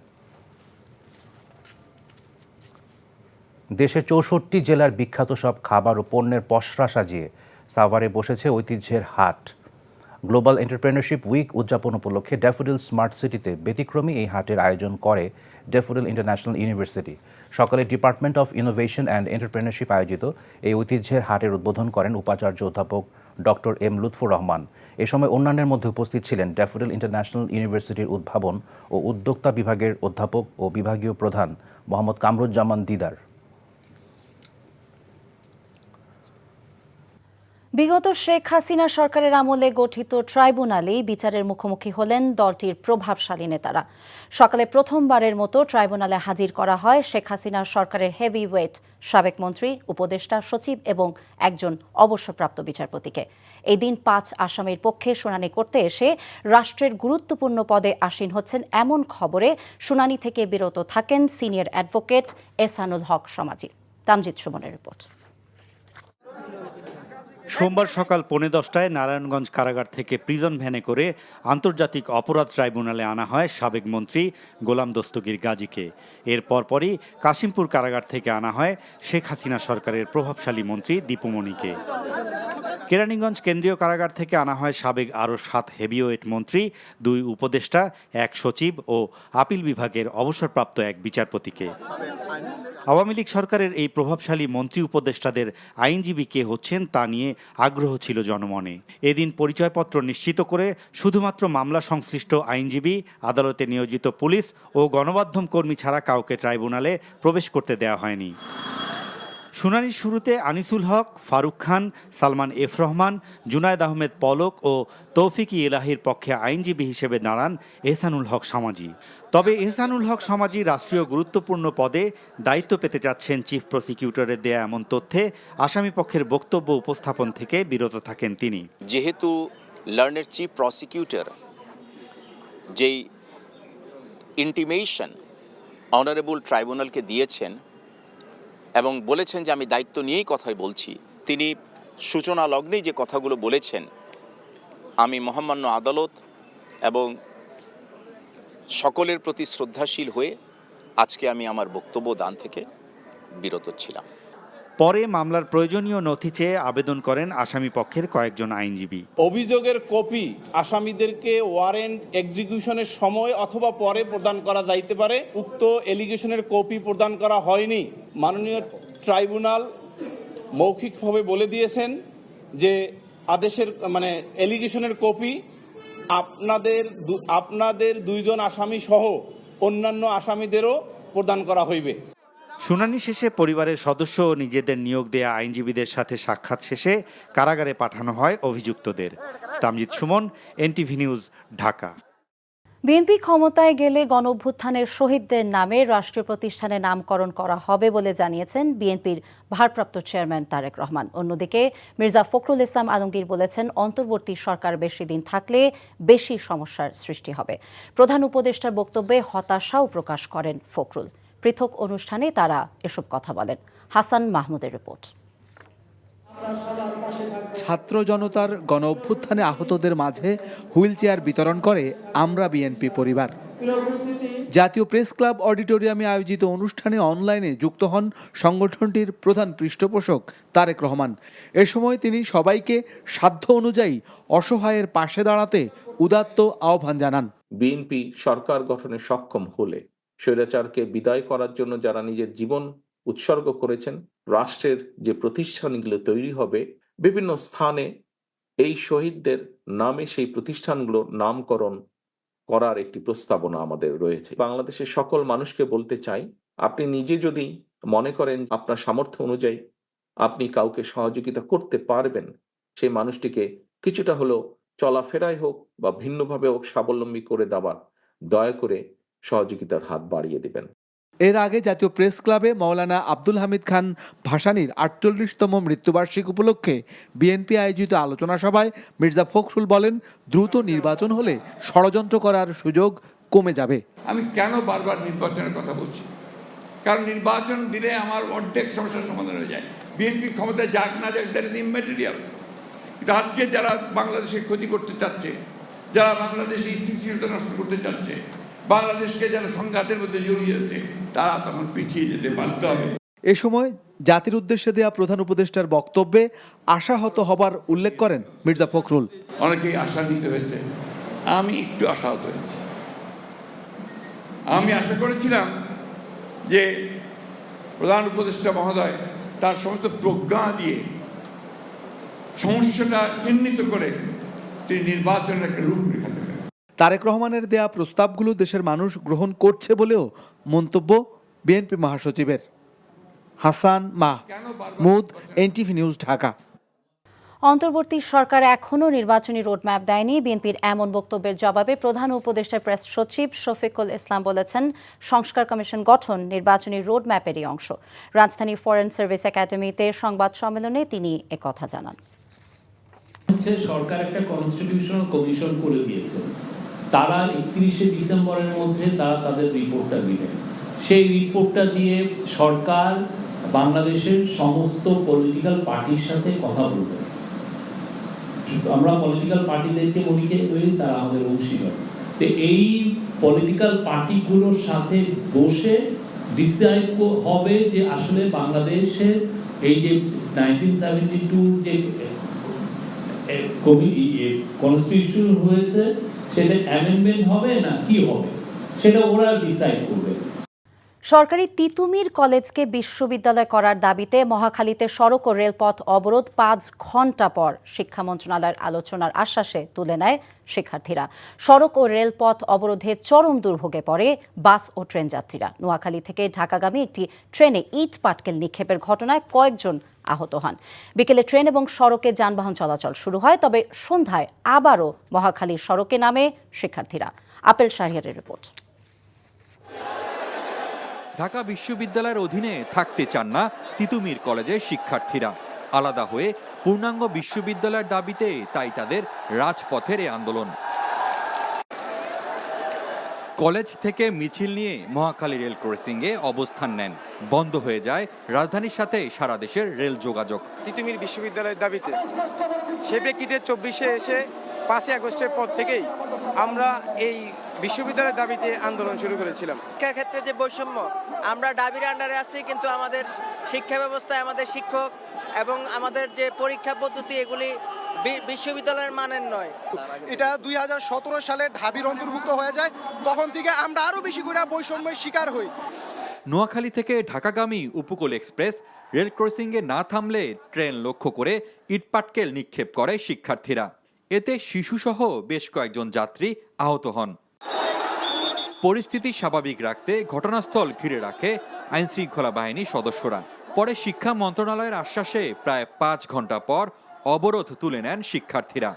দেশের 64 জেলার বিখ্যাত সব খাবার ও পণ্যের পসরা সাজিয়ে সাভারে বসেছে ঐতিহ্যের হাট। গ্লোবাল এন্টারপ্রেনারশিপ উইক উদযাপন উপলক্ষে ড্যাফোডিল স্মার্ট সিটিতে ব্যতিক্রমী এই হাটের আয়োজন করে ড্যাফোডিল ইন্টারন্যাশনাল ইউনিভার্সিটি। সকালে department of innovation and entrepreneurship আয়োজিত এই ঐতিহ্যের হাটের উদ্বোধন করেন উপাচার্য অধ্যাপক ডক্টর এম লুৎফুর রহমান। এ সময় অন্যান্যের মধ্যে উপস্থিত ছিলেন ড্যাফোডিল ইন্টারন্যাশনাল ইউনিভার্সিটির উদ্ভাবন ও উদ্যোক্তা বিভাগের অধ্যাপক ও বিভাগীয় প্রধান মোহাম্মদ কামরুজ্জামান দিদার। বিগত শেখ হাসিনা সরকারের আমলে গঠিত ট্রাইব্যুনালেই বিচারের মুখোমুখি হলেন দলটির প্রভাবশালী নেতারা। সকালে প্রথমবারের মতো ট্রাইব্যুনালে হাজির করা হয় শেখ হাসিনা সরকারের হেভিওয়েট সাবেক মন্ত্রী, উপদেষ্টা, সচিব এবং একজন অবসরপ্রাপ্ত বিচারপতিকে। এই দিন 5 আসামির পক্ষে শুনানি করতে এসে রাষ্ট্রের গুরুত্বপূর্ণ পদে আসীন হচ্ছেন এমন খবরে শুনানি থেকে বিরত থাকেন সিনিয়র অ্যাডভোকেট এহসানুল হক সমাজি। তামজিদ সুমনের রিপোর্ট। সোমবার সকাল 10:15টায় নারায়ণগঞ্জ কারাগার থেকে প্রিজন ভ্যানে করে আন্তর্জাতিক অপরাধ ট্রাইব্যুনালে আনা হয় সাবেক মন্ত্রী গোলাম দস্তগীর গাজীকে। এর পরপরই কাশিমপুর কারাগার থেকে আনা হয় শেখ হাসিনা সরকারের প্রভাবশালী মন্ত্রী দীপু মনিকে। কেরানীগঞ্জ কেন্দ্রীয় কারাগার থেকে আনা হয় সাবেক আরও 7 হেভিওয়েট মন্ত্রী, 2 উপদেষ্টা, 1 সচিব ও আপিল বিভাগের অবসরপ্রাপ্ত 1 বিচারপতিকে। আওয়ামী লীগ সরকারের এই প্রভাবশালী মন্ত্রী উপদেষ্টাদের আইনজীবী কে হচ্ছেন তা নিয়ে আগ্রহ ছিল জনমনে। এদিন পরিচয়পত্র নিশ্চিত করে শুধুমাত্র মামলা সংশ্লিষ্ট আইনজীবী, আদালতে নিয়োজিত পুলিশ ও গণমাধ্যম কর্মী ছাড়া কাউকে ট্রাইব্যুনালে প্রবেশ করতে দেওয়া হয়নি। শুনানির শুরুতে আনিসুল হক, ফারুক খান, সালমান এফ রহমান, জুনায়েদ আহমেদ পলক ও তৌফিক-ই ইলাহির পক্ষে আইনজীবী হিসেবে দাঁড়ান এহসানুল হক সমাজি। তবে এহসানুল হক সমাজি রাষ্ট্রীয় গুরুত্বপূর্ণ পদে দায়িত্ব পেতে যাচ্ছেন চিফ প্রসিকিউটরের দেয়া এমন তথ্যে আসামি পক্ষের বক্তব্য উপস্থাপন থেকে বিরত থাকেন তিনি। যেহেতু লার্নের চিফ প্রসিকিউটর যেই ইন্টিমেশন অনারেবল ট্রাইব্যুনালকে দিয়েছেন এবং বলেছেন যে আমি দায়িত্ব নিয়েই কথাই বলছি, তিনি সূচনা লগ্নেই যে কথাগুলো বলেছেন, আমি মহামান্য আদালত এবং সকলের প্রতি শ্রদ্ধাশীল হয়ে আজকে আমি আমার বক্তব্য দান থেকে বিরত ছিলাম। পরে মামলার প্রয়োজনীয় নথি চেয়ে আবেদন করেন আসামি পক্ষের কয়েকজন আইনজীবী। অভিযোগের কপি আসামিদেরকে ওয়ারেন্ট এক্সিকিউশনের সময় অথবা পরে প্রদান করা যাইতে পারে। উক্ত এলিগেশনের কপি প্রদান করা হয়নি। মাননীয় ট্রাইব্যুনাল মৌখিকভাবে বলে দিয়েছেন যে আদেশের এলিগেশনের কপি আপনাদের 2 জন আসামি সহ অন্যান্য আসামিদেরও প্রদান করা হইবে। শুনানি শেষে পরিবারের সদস্য ও নিজেদের নিয়োগ দেয়া আইনজীবীদের সাথে সাক্ষাৎ শেষে কারাগারে পাঠানো হয় অভিযুক্তদের। Tamjid Suman, NTV news, Dhaka. BNP ক্ষমতায় গেলে গণঅভ্যুত্থানের শহীদদের নামে রাষ্ট্রীয় প্রতিষ্ঠানে নামকরণ করা হবে বলে জানিয়েছেন বিএনপির ভারপ্রাপ্ত চেয়ারম্যান তারেক রহমান। অন্যদিকে মির্জা ফখরুল ইসলাম আলমগীর বলেছেন, অন্তর্বর্তী সরকার বেশি দিন থাকলে বেশি সমস্যার সৃষ্টি হবে। প্রধান উপদেষ্টার বক্তব্যে হতাশাও প্রকাশ করেন ফখরুল। পৃথক অনুষ্ঠানে তারা এসব কথা বলেন। হাসান মাহমুদের রিপোর্ট। ছাত্র জনতার গণ অভ্যুত্থানে আহতদের মাঝে হুইল চেয়ার বিতরণ করে আমরা বিএনপি পরিবার। জাতীয় প্রেস ক্লাব অডিটোরিয়ামে আয়োজিত অনুষ্ঠানে অনলাইনে যুক্ত হন সংগঠনটির প্রধান পৃষ্ঠপোষক তারেক রহমান। এ সময় তিনি সবাইকে সাধ্য অনুযায়ী অসহায়ের পাশে দাঁড়াতে উদাত্ত আহ্বান জানান। বিএনপি সরকার গঠনে সক্ষম হলে স্বৈরাচারকে বিদায় করার জন্য যারা নিজের জীবন উৎসর্গ করেছেন, রাষ্ট্রের যে প্রতিষ্ঠানগুলো তৈরি হবে বিভিন্ন স্থানে, এই শহীদদের নামে সেই প্রতিষ্ঠানগুলো নামকরণ করার একটি প্রস্তাবনা আমাদের রয়েছে। বাংলাদেশের সকল মানুষকে বলতে চাই, আপনি নিজে যদি মনে করেন আপনার সামর্থ্য অনুযায়ী আপনি কাউকে সহযোগিতা করতে পারবেন, সেই মানুষটিকে কিছুটা হলেও চলাফেরায় হোক বা ভিন্নভাবে হোক স্বাবলম্বী করে দেওয়ার দয়া করে সহযোগিতার হাত বাড়িয়ে দেবেন। এর আগে জাতীয় প্রেস ক্লাবে মাওলানা আব্দুল হামিদ খান ভাসানীর ৪৮তম মৃত্যুবার্ষিকী উপলক্ষে বিএনপি আয়োজিত আলোচনা সভায় মির্জা ফখরুল বলেন, দ্রুত নির্বাচন হলে ষড়যন্ত্র করার সুযোগ কমে যাবে। আমি কেন বারবার নির্বাচনের কথা বলছি? কারণ নির্বাচন দিলে আমার অর্ধেক সমস্যার সমাধান হয়ে যায়। বিএনপি ক্ষমতায় যাক না যাক, দ্যাট ইজ ইমম্যাটেরিয়াল। কিন্তু আজকে যারা বাংলাদেশের ক্ষতি করতে চাচ্ছে, যারা বাংলাদেশের স্থিতিশীলতা নষ্ট করতে চাচ্ছে, বাংলাদেশকে যারা সংঘাতের মধ্যে জড়িয়ে যাচ্ছে, তারা তখন পিছিয়ে যেতে বাধ্য হবে। এ সময় জাতির উদ্দেশ্যে দেয়া প্রধান উপদেষ্টার বক্তব্যে আশাহত হবার উল্লেখ করেন মির্জা ফখরুল। অনেকেই আশান্বিত হয়েছে, আমি একটু আশাহত হয়েছি। আমি আশা করেছিলাম যে প্রধান উপদেষ্টা মহোদয় তার সমস্ত প্রজ্ঞা দিয়ে সমস্যাটা চিহ্নিত করে তিনি নির্বাচনের একটা রূপরেখা দেবেন। তারেক রহমানের দেয়া প্রস্তাবগুলো দেশের মানুষ গ্রহণ করছে বলেও মন্তব্য বিএনপি মহাসচিবের। Hasan Mahmud, NTV news, Dhaka. অন্তর্বর্তী সরকার এখনও নির্বাচনী রোডম্যাপ দেয়নি। বিএনপির এমন বক্তব্যের জবাবে প্রধান উপদেষ্টার প্রেস সচিব শফিকুল ইসলাম বলেছেন, সংস্কার কমিশন গঠন নির্বাচনী রোডম্যাপেরই অংশ। রাজধানী ফরেন সার্ভিস একাডেমিতে সংবাদ সম্মেলনে তিনি একথা জানান। সরকার একটা কনস্টিটিউশনাল কমিশন করে দিয়েছে, তারা 31শে ডিসেম্বরের মধ্যে তারা তাদের রিপোর্টটা দিবেন। সেই রিপোর্টটা দিয়ে সরকার বাংলাদেশের সমস্ত পলিটিক্যাল পার্টির সাথে কথা বলবে। আমরা পলিটিক্যাল পার্টিদেরকে বলি তারা আমাদের অংশীদার। তো এই পলিটিক্যাল পার্টিগুলোর সাথে বসে ডিসাইড হবে যে আসলে বাংলাদেশের এই যে 1972 যে কনস্টিটিউশন হয়েছে সেটা অ্যামেন্ডমেন্ট হবে না কি হবে সেটা ওরা ডিসাইড করবে। সরকারি তিতুমির কলেজকে বিশ্ববিদ্যালয় করার দাবিতে মহাখালীতে সড়ক ও রেলপথ অবরোধ 5 ঘণ্টা পর শিক্ষা মন্ত্রণালয়ের আলোচনার আশ্বাসে তুলে নেয় শিক্ষার্থীরা। সড়ক ও রেলপথ অবরোধে চরম দুর্ভোগে পড়ে বাস ও ট্রেন যাত্রীরা। নোয়াখালী থেকে ঢাকাগামী একটি ট্রেনে ইট পাটকেল নিক্ষেপের ঘটনায় কয়েকজন আহত হন। বিকেলে ট্রেন এবং সড়কে যানবাহন চলাচল শুরু হয়, তবে সন্ধ্যায় আবারও মহাখালীর সড়কে নামে শিক্ষার্থীরা। Apple শাহরিয়ারের report. ঢাকা বিশ্ববিদ্যালয়ের অধীনে থাকতে চান না তিতুমির কলেজের শিক্ষার্থীরা। আলাদা হয়ে পূর্ণাঙ্গ বিশ্ববিদ্যালয়ের দাবিতে তাই তাদের রাজপথের এই আন্দোলন। কলেজ থেকে মিছিল নিয়ে মহাখালী রেল ক্রসিংয়ে অবস্থান নেন। বন্ধ হয়ে যায় রাজধানীর সাথে সারা দেশের রেল যোগাযোগ। তিতুমির বিশ্ববিদ্যালয়ের দাবিতে সে প্রেক্ষিতে 24শে এসে 5ই আগস্টের পর থেকেই আমরা এই বিশ্ববিদ্যালয়ের দাবিতে আন্দোলন শুরু করেছিলাম। শিক্ষা ক্ষেত্রে যে বৈষম্য, আমরা দাবির আন্ডারে আছি, কিন্তু আমাদের শিক্ষা ব্যবস্থায় আমাদের শিক্ষক এবং আমাদের যে পরীক্ষা পদ্ধতি এগুলি বিশ্ববিদ্যালয়ের মানের নয়। এটা 2017 সালে ঢাবির অন্তর্ভুক্ত হয়ে যায়, তখন থেকে আমরা আরো বেশি করে বৈষম্যের শিকার হই। নোয়াখালী থেকে ঢাকাগামী উপকূল এক্সপ্রেস রেল ক্রসিংয়ে না থামলে ট্রেন লক্ষ্য করে ইটপাটকেল নিক্ষেপ করে শিক্ষার্থীরা। এতে শিশুসহ বেশ কয়েকজন যাত্রী আহত হন। পরিস্থিতি স্বাভাবিক রাখতে ঘটনাস্থল ঘিরে রাখে আইনশৃঙ্খলা বাহিনীর সদস্যরা। পরে শিক্ষা মন্ত্রণালয়ের আশ্বাসে প্রায় 5 ঘণ্টা পর অবরোধ তুলে নেন শিক্ষার্থীরা।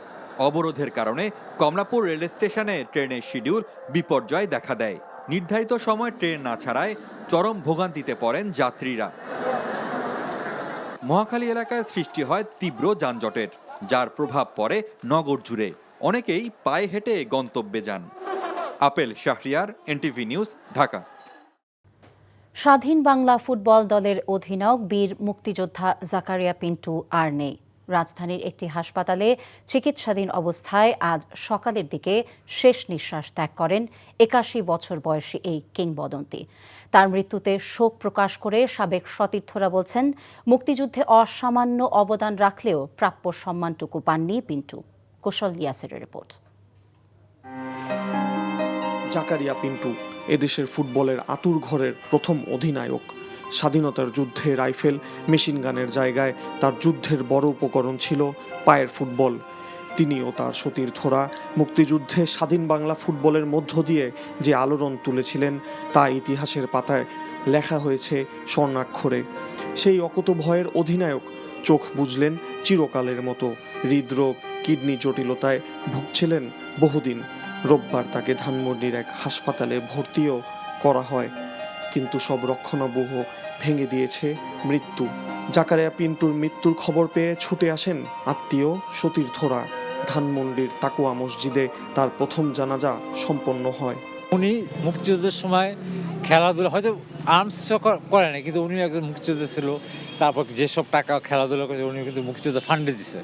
অবরোধের কারণে কমলাপুর রেল স্টেশনে ট্রেনের শিডিউল বিপর্যয় দেখা দেয়। নির্ধারিত সময় ট্রেন না ছাড়ায় চরম ভোগান্তিতে পড়েন যাত্রীরা। মহাখালী এলাকায় সৃষ্টি হয় তীব্র যানজটের, যার প্রভাব পড়ে নগর জুড়ে। অনেকেই পায়ে হেঁটে গন্তব্যে যান। Apple Shahriar, NTV news, Dhaka. স্বাধীন বাংলা ফুটবল দলের অধিনায়ক বীর মুক্তিযোদ্ধা জাকারিয়া পিন্টু আর নেই। রাজধানীর একটি হাসপাতালে চিকিৎসাধীন অবস্থায় আজ সকালের দিকে শেষ নিঃশ্বাস ত্যাগ করেন 81 বছর বয়সী এই কিংবদন্তি। তার মৃত্যুতে শোক প্রকাশ করে সাবেক সতীর্থরা বলছেন, মুক্তিযুদ্ধে অসামান্য অবদান রাখলেও প্রাপ্য সম্মানটুকু পাননি পিন্টু। কুশল ইয়াসেরের রিপোর্ট। জাকারিয়া পিন্টু এদেশের ফুটবলের আতুর ঘরের প্রথম অধিনায়ক। স্বাধীনতার যুদ্ধে রাইফেল, মেশিনগানের জায়গায় তার যুদ্ধের বড় উপকরণ ছিল পায়ের ফুটবল। তিনি ও তার সতীর্থরা মুক্তিযুদ্ধে স্বাধীন বাংলা ফুটবলের মধ্য দিয়ে যে আলোড়ন তুলেছিলেন তা ইতিহাসের পাতায় লেখা হয়েছে স্বর্ণাক্ষরে। সেই অকুতভয়ের অধিনায়ক চোখ বুঝলেন চিরকালের মতো হৃদরোগ, কিডনি জটিলতায় ভুগছিলেন বহুদিন। রোববার তাকে ধানমন্ডির এক হাসপাতালে ভর্তিও করা হয়, কিন্তু সব রক্ষণাবেহ ভেঙে দিয়েছে মৃত্যু। জাকারিয়া পিন্টুর মৃত্যুর খবর পেয়ে ছুটে আসেন আত্মীয় সতীর্থরা। ধানমন্ডির তাকুয়া মসজিদে তার প্রথম জানাজা সম্পন্ন হয়। উনি মুক্তিযুদ্ধের সময় খেলাধুলা হয়তো আর্মস করে না, কিন্তু উনি একজন মুক্তিযোদ্ধা ছিল। তারপর যেসব টাকা খেলাধুলা করেছে উনি কিন্তু মুক্তিযুদ্ধ ফান্ডে দিছে।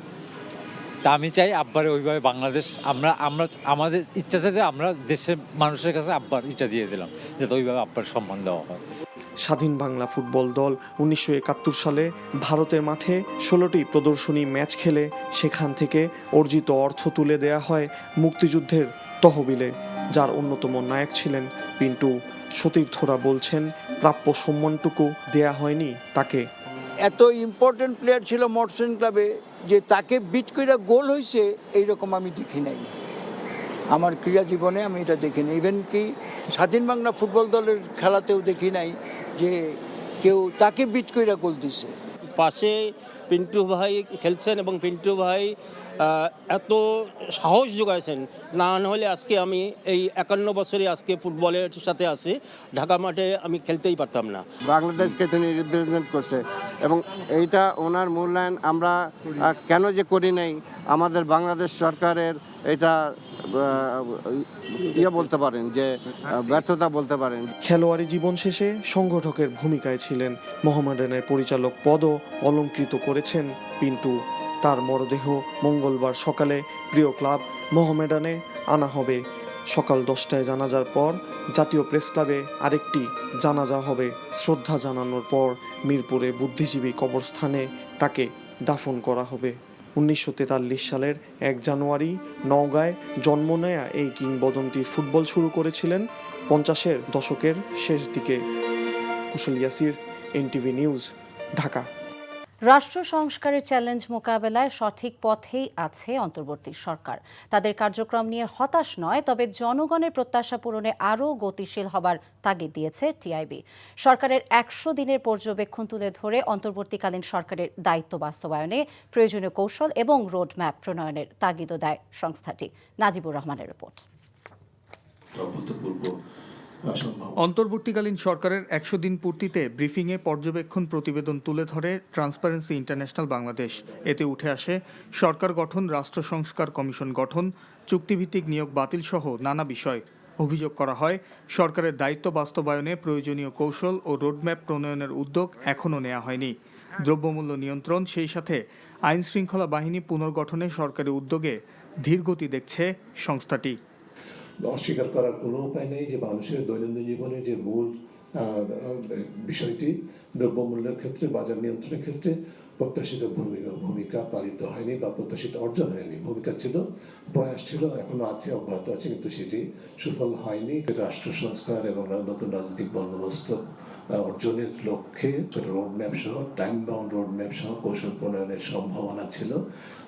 তা আমি চাই আব্বারে ওইভাবে বাংলাদেশ আমরা আমাদের ইচ্ছা চাইতে আমরা দেশের মানুষের কাছে আব্বার ইচ্ছা দিয়ে দিলাম, যাতে ওইভাবে আব্বার সম্মান দেওয়া হয়। স্বাধীন বাংলা ফুটবল দল 1971 সালে ভারতের মাঠে 16টি প্রদর্শনী ম্যাচ খেলে সেখান থেকে অর্জিত অর্থ তুলে দেয়া হয় মুক্তিযুদ্ধের তহবিলে, যার অন্যতম নায়ক ছিলেন পিন্টু। সতীর্থরা বলছেন প্রাপ্য সম্মানটুকু দেয়া হয়নি তাকে। এত ইম্পর্টেন্ট প্লেয়ার ছিল মর্সেন ক্লাবে যে তাকে বিট করে গোল হয়েছে এইরকম আমি দেখি নাই আমার ক্রীড়া জীবনে, আমি এটা দেখি নাই। ইভেন কি স্বাধীন বাংলা ফুটবল দলের খেলাতেও দেখি নাই যে কেউ তাকে বিট করে গোল দিছে। পাশে পিন্টু ভাই খেলছেন এবং পিন্টু ভাই এত সাহস যোগাইছেন, না হলে আজকে আমি এই 51 বছরে আজকে ফুটবলের সাথে আছি, ঢাকা মাঠে আমি খেলতেই পারতাম না। বাংলাদেশকে তিনি রিপ্রেজেন্ট করছে এবং এইটা ওনার মূল্যায়ন আমরা কেন যে করি নাই, আমাদের বাংলাদেশ সরকারের এটা বলতে পারেন যে ব্যর্থতা বলতে পারেন। খেলোয়াড়ি জীবন শেষে সংগঠকের ভূমিকায় ছিলেন। মোহামেডানের পরিচালক পদও অলংকৃত করেছেন পিন্টু। তার মরদেহ মঙ্গলবার সকালে প্রিয় ক্লাব মোহামেডানে আনা হবে। সকাল 10টায় জানাজার পর জাতীয় প্রেস ক্লাবে আরেকটি জানাজা হবে। শ্রদ্ধা জানানোর পর মিরপুরে বুদ্ধিজীবী কবরস্থানে তাকে দাফন করা হবে। 1943 সালের 1 জানুয়ারি নওগাঁয় জন্ম নেয়া এই কিংবদন্তি ফুটবল শুরু করেছিলেন 50-এর দশকের শেষ দিকে। কুশল ইয়াসির, এনটিভি নিউজ, ঢাকা। রাষ্ট্র সংস্কারের চ্যালেঞ্জ মোকাবেলায় সঠিক পথেই আছে অন্তর্বর্তী সরকার। তাদের কার্যক্রম নিয়ে হতাশ নয়, তবে জনগণের প্রত্যাশা পূরণে আরও গতিশীল হবার তাগিদ দিয়েছে টিআইবি। সরকারের 100 দিনের পর্যবেক্ষণ তুলে ধরে অন্তর্বর্তীকালীন সরকারের দায়িত্ব বাস্তবায়নে প্রয়োজনীয় কৌশল এবং রোডম্যাপ প্রণয়নের তাগিদও দেয় সংস্থাটি। নাজিবুর রহমানের রিপোর্ট। অন্তর্বর্তীকালীন সরকারের 100 দিন পূর্তিতে ব্রিফিংয়ে পর্যবেক্ষণ প্রতিবেদন তুলে ধরে ট্রান্সপারেন্সি ইন্টারন্যাশনাল বাংলাদেশ। এতে উঠে আসে সরকার গঠন, রাষ্ট্র সংস্কার কমিশন গঠন, চুক্তিভিত্তিক নিয়োগ বাতিল সহ নানা বিষয়। অভিযোগ করা হয় সরকারের দায়িত্ব বাস্তবায়নে প্রয়োজনীয় কৌশল ও রোডম্যাপ প্রণয়নের উদ্যোগ এখনও নেওয়া হয়নি। দ্রব্যমূল্য নিয়ন্ত্রণ, সেই সাথে আইন শৃঙ্খলা বাহিনী পুনর্গঠনে সরকারি উদ্যোগে ধীরগতি দেখছে সংস্থাটি। অস্বীকার করার কোনো উপায় নেই যে মানুষের দৈনন্দিন জীবনে যে মূল বিষয়টি দ্রব্যমূল্যের ক্ষেত্রে, বাজার নিয়ন্ত্রণের ক্ষেত্রে প্রত্যাশিত ভূমিকা পালিত হয়নি বা প্রত্যাশিত অর্জন হয়নি। ভূমিকা ছিল, প্রয়াস ছিল, এখনো আছে, অব্যাহত আছে, কিন্তু সেটি সুফল হয়নি। রাষ্ট্র সংস্কার এবং নতুন রাজনৈতিক বন্দোবস্ত অর্জনের লক্ষ্যে রোডম্যাপ সহ, টাইম বাউন্ড রোডম্যাপ সহ কৌশল প্রণয়নের সম্ভাবনা ছিল।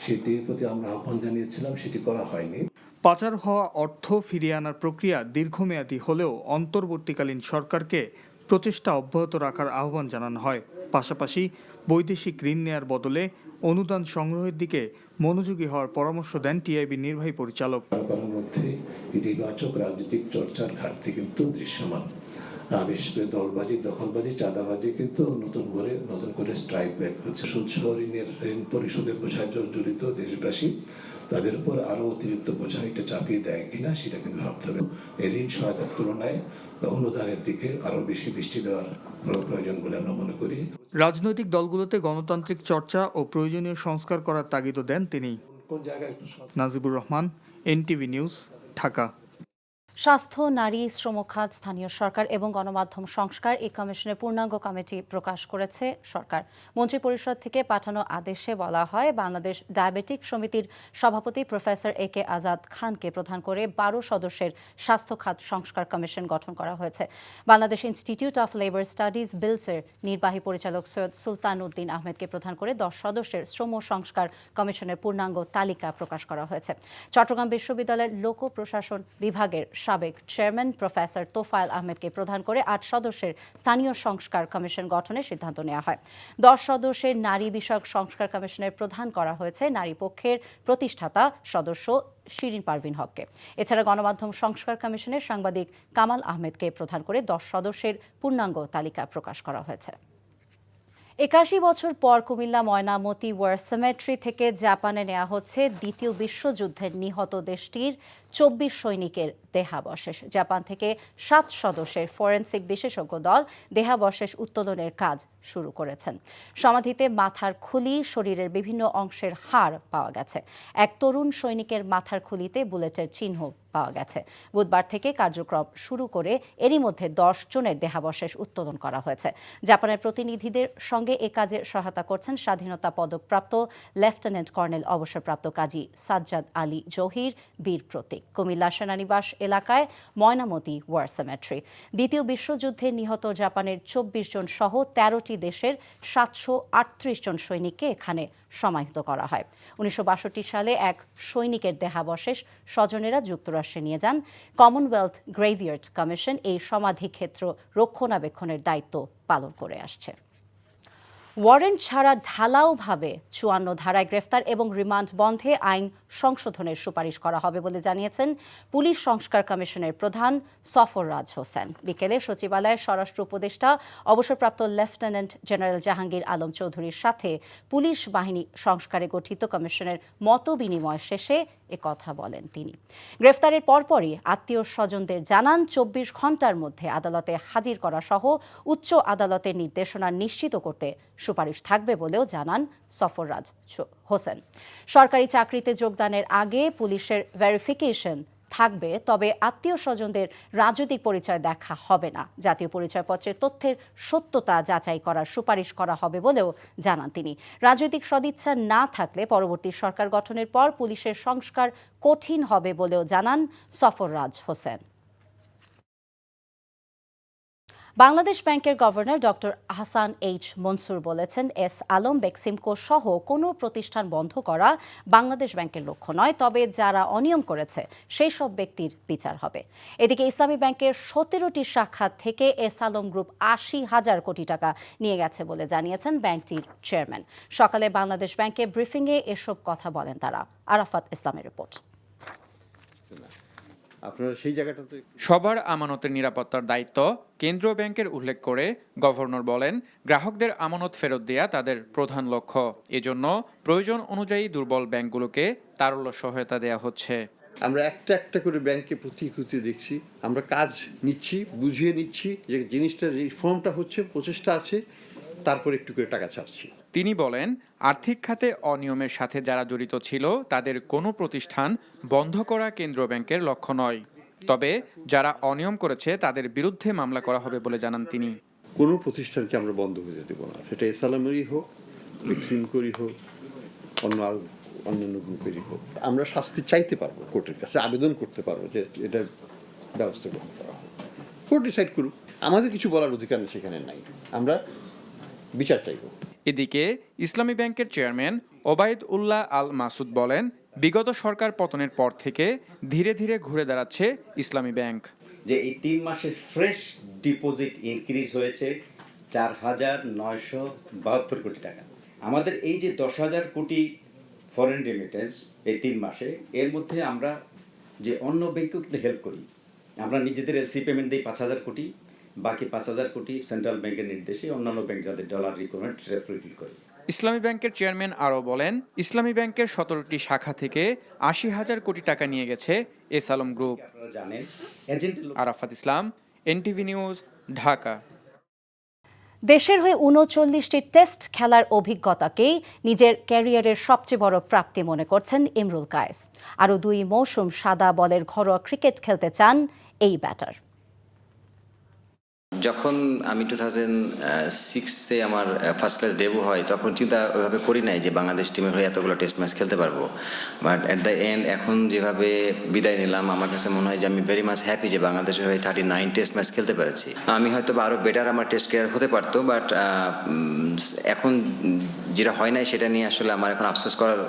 সেটির প্রতি আমরা আহ্বান জানিয়েছিলাম, সেটি করা হয়নি। পাচার হওয়া অর্থ ফিরিয়ে আনার প্রক্রিয়া দীর্ঘমেয়াদী হলেও অন্তর্বর্তীকালীন সরকারকে প্রচেষ্টা অব্যাহত রাখার আহ্বান জানানো হয়। পাশাপাশি বৈদেশিক ঋণ নেয়ার বদলে অনুদান সংগ্রহের দিকে মনোযোগী হওয়ার পরামর্শ দেন টিআইবির নির্বাহী পরিচালক। সরকারের মধ্যে ইতিবাচক রাজনৈতিক চর্চার ঘাটতি কিন্তু দৃশ্যমান। বিশেষ করে দলবাজি, দখলবাজি, চাঁদাবাজি কিন্তু নতুন করে স্ট্রাইক ব্যাক হচ্ছে। সুদসহ ঋণ পরিশোধের বোঝায় জড়িত দেশবাসী, তাদের উপর আরো অতিরিক্ত বোঝা এটা চাপিয়ে দেয় কিনা সেটা কিন্তু ভাবতে হবে। এই ঋণ সহায়তার তুলনায় অনুদানের দিকে আরো বেশি দৃষ্টি দেওয়ার প্রয়োজন বলে আমরা মনে করি। রাজনৈতিক দলগুলোতে গণতান্ত্রিক চর্চা ও প্রয়োজনীয় সংস্কার করার তাগিদও দেন তিনি। Najibur Rahman, NTV news, Dhaka. স্বাস্থ্য, নারী, শ্রম খাত, স্থানীয় সরকার এবং গণমাধ্যম সংস্কার এই কমিশনের পূর্ণাঙ্গ কমিটি প্রকাশ করেছে সরকার। মন্ত্রিপরিষদ থেকে পাঠানো আদেশে বলা হয়, বাংলাদেশ ডায়াবেটিক সমিতির সভাপতি প্রফেসর এ কে আজাদ খানকে প্রধান করে 12 সদস্যের স্বাস্থ্য খাত সংস্কার কমিশন গঠন করা হয়েছে। Bangladesh institute of labour studies বিলসের নির্বাহী পরিচালক সৈয়দ সুলতান উদ্দিন আহমেদকে প্রধান করে 10 সদস্যের শ্রম সংস্কার কমিশনের পূর্ণাঙ্গ তালিকা প্রকাশ করা হয়েছে। চট্টগ্রাম বিশ্ববিদ্যালয়ের লোক প্রশাসন বিভাগের সাবেক চেয়ারম্যান প্রফেসর তোফায়েল আহমেদকে প্রধান করে 8 সদস্যের স্থানীয় সংস্কার কমিশন গঠনের সিদ্ধান্ত নেওয়া হয়। 10 সদস্যের নারী বিষয়ক সংস্কার কমিশনের প্রধান করা হয়েছে নারী পক্ষের প্রতিষ্ঠাতা সদস্য শিরিন পারভিন হককে। এছাড়া গণমাধ্যম সংস্কার কমিশনের সাংবাদিক কামাল আহমেদকে প্রধান করে 10 সদস্যের পূর্ণাঙ্গ তালিকা প্রকাশ করা হয়েছে। 81 বছর পর কুমিল্লা ময়নামতি ওয়ার সিমেট্রি থেকে জাপানে নেওয়া হচ্ছে দ্বিতীয় বিশ্বযুদ্ধের নিহত দেশটির 24 সৈনিকের দেহাবশেষ। জাপান থেকে 7 সদস্যের ফরেনসিক বিশেষজ্ঞ দল দেহাবশেষ উত্তোলনের কাজ শুরু করেছেন। সমাধিতে মাথার খুলি, শরীরের বিভিন্ন অংশের হাড় পাওয়া গেছে। এক তরুণ সৈনিকের মাথার খুলিতে বুলেটের চিহ্ন পাওয়া গেছে। বুধবার থেকে কার্যক্রম শুরু করে এরই মধ্যে 10 জনের দেহাবশেষ উত্তোলন করা হয়েছে। জাপানের প্রতিনিধিদের সঙ্গে এ কাজে সহায়তা করছেন স্বাধীনতা পদকপ্রাপ্ত লেফটেন্যান্ট কর্নেল অবসরপ্রাপ্ত কাজী সাজ্জাদ আলী জহির বীর প্রতীক। কুমিল্লা সেনানিবাস এলাকায় ময়নামতি ওয়ার সিমেট্রি। দ্বিতীয় বিশ্বযুদ্ধে নিহত জাপানের 24 জন সহ 13টি দেশের 738 জন সৈনিককে এখানে সমাহিত করা হয়। 1962 সালে এক সৈনিকের দেহাবশেষ স্বজনেরা যুক্তরাষ্ট্রে নিয়ে যান। কমনওয়েলথ গ্রেভিয়ার্ড কমিশন এই সমাধিক্ষেত্র রক্ষণাবেক্ষণের দায়িত্ব পালন করে আসছে। ওয়ারেন্ট ছাড়া ঢালাওভাবে 54 ধারায় গ্রেফতার এবং রিমান্ড বন্ধে আইন সংশোধনের সুপারিশ করা হবে বলে জানিয়েছেন পুলিশ সংস্কার কমিশনের প্রধান সফররাজ হোসেন। বিকেলে সচিবালয়ে স্বরাষ্ট্র উপদেষ্টা অবসরপ্রাপ্ত লেফটেন্যান্ট জেনারেল জাহাঙ্গীর আলম চৌধুরীর সাথে পুলিশ বাহিনী সংস্কারে গঠিত কমিশনের মতবিনিময় শেষে একথা বলেন তিনি। গ্রেফতারের পরপরই আত্মীয় স্বজনদের জানান 24 ঘন্টার মধ্যে আদালতে হাজির করা সহ উচ্চ আদালতের নির্দেশনা নিশ্চিত করতে সুপারিশ থাকবে বলেও জানান সফররাজ হোসেন। সরকারি চাকরিতে যোগদানের আগে পুলিশের ভেরিফিকেশন থাকবে, তবে আত্মীয় স্বজনদের রাজনৈতিক পরিচয় দেখা হবে না। জাতীয় পরিচয়পত্রের তথ্যের সত্যতা যাচাই করার সুপারিশ করা হবে বলেও জানান তিনি। রাজনৈতিক সদিচ্ছা না থাকলে পরবর্তী সরকার গঠনের পর পুলিশের সংস্কার কঠিন হবে বলেও জানান সফররাজ হোসেন। বাংলাদেশ ব্যাংকের governor doctor Ahsan H Mansur বলেছেন, এস আলম, বেক্সিমকো সহ কোনো প্রতিষ্ঠান বন্ধ করা বাংলাদেশ ব্যাংকের লক্ষ্য নয়, তবে যারা অনিয়ম করেছে সেই সব ব্যক্তির বিচার হবে। এদিকে ইসলামী ব্যাংকের 17টি শাখা থেকে এস আলম গ্রুপ 80,000 কোটি টাকা নিয়ে গেছে বলে জানিয়েছেন ব্যাংকটির চেয়ারম্যান। সকালে বাংলাদেশ ব্যাংকে ব্রিফিংয়ে এসব কথা বলেন তারা। আরাফাত ইসলামের রিপোর্ট। সবার আমানতের নিরাপত্তার দায়িত্ব কেন্দ্রীয় ব্যাংকের উল্লেখ করে গভর্নর বলেন, গ্রাহকদের আমানত ফেরত দেয়া তাদের প্রধান লক্ষ্য। এজন্য প্রয়োজন অনুযায়ী দুর্বল ব্যাংকগুলোকে তারল্য সহায়তা দেয়া হচ্ছে। আমরা একটা একটা করে ব্যাংকে খুঁজে দেখছি, আমরা কাজ নিচ্ছি, বুঝিয়ে নিচ্ছি যে জিনিসটা রিফর্মটা হচ্ছে, প্রচেষ্টা আছে, তারপর একটু করে টাকা ছাড়ছি। তিনি বলেন, আর্থিক খাতে অনিয়মের সাথে যারা জড়িত ছিল তাদের কোনো প্রতিষ্ঠান বন্ধ করা কেন্দ্রীয় ব্যাংকের লক্ষ্য নয়, তবে যারা অনিয়ম করেছে তাদের বিরুদ্ধে মামলা করা হবে বলে জানান তিনি। কোনো প্রতিষ্ঠানকে আমরা বন্ধ হয়ে যেতে দেব না, সেটা এসালামেরই হোক, বেক্সিমকোরই হোক, অন্যান্য গ্রুপেরই হোক। আমরা শাস্তি চাইতে পারবো, কোর্টের কাছে আবেদন করতে পারবো যে এটা ব্যবস্থা গ্রহণ করা হোক, কোর্ট ডিসাইড করুক। আমাদের কিছু বলার অধিকার সেখানে নাই, আমরা বিচার চাইব। এদিকে ইসলামী ব্যাংকের চেয়ারম্যান ওবায়দ উল্লাহ আল মাসুদ বলেন, বিগত সরকার পতনের পর থেকে ধীরে ধীরে ঘুরে দাঁড়াচ্ছে ইসলামী ব্যাংক। যে এই 3 মাসে ফ্রেশ ডিপোজিট ইনক্রিজ হয়েছে 4,972 কোটি টাকা। আমাদের এই যে 10,000 কোটি ফরেন রেমিটেন্স এই 3 মাসে, এর মধ্যে আমরা যে অন্য ব্যাংককে কিন্তু হেল্প করি, আমরা নিজেদের এলসি পেমেন্ট দিই 5,000 কোটি, বাকি 5,000 কোটি সেন্ট্রাল ব্যাংকের নির্দেশে অন্যান্য ব্যাংক যাদের ডলার রিকোয়ারমেন্ট রিফিল করে। ইসলামী ব্যাংকের চেয়ারম্যান আরও বলেন, ইসলামী ব্যাংকের 17টি শাখা থেকে 80,000 কোটি টাকা নিয়ে গেছে এস আলম গ্রুপ। আরাফাত ইসলাম, এনটিভি নিউজ, ঢাকা। দেশের হয়ে 39টি টেস্ট খেলার অভিজ্ঞতাকেই নিজের ক্যারিয়ারের সবচেয়ে বড় প্রাপ্তি মনে করছেন ইমরুল কায়েস। আরও 2 মৌসুম সাদা বলের ঘরোয়া ক্রিকেট খেলতে চান এই ব্যাটার। যখন আমি 2006-এ আমার ফার্স্ট ক্লাস ডেবিউ হয়, তখন চিন্তা ওইভাবে করি নাই যে বাংলাদেশ টিমের হয়ে এতগুলো টেস্ট ম্যাচ খেলতে পারবো। বাট অ্যাট দ্য এন্ড এখন যেভাবে বিদায় নিলাম, আমার কাছে মনে হয় যে আমি ভেরি মাচ হ্যাপি যে বাংলাদেশের হয়ে 39 টেস্ট ম্যাচ খেলতে পেরেছি। আমি হয়তো আরও বেটার আমার টেস্ট ক্যারিয়ার হতে পারতো, বাট এখন যেটা হয় নাই সেটা নিয়ে আসলে আমার এখন আফসোস করার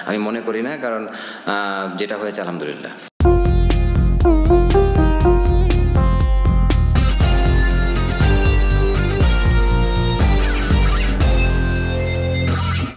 আমি মনে করি না, কারণ যেটা হয়েছে আলহামদুলিল্লাহ।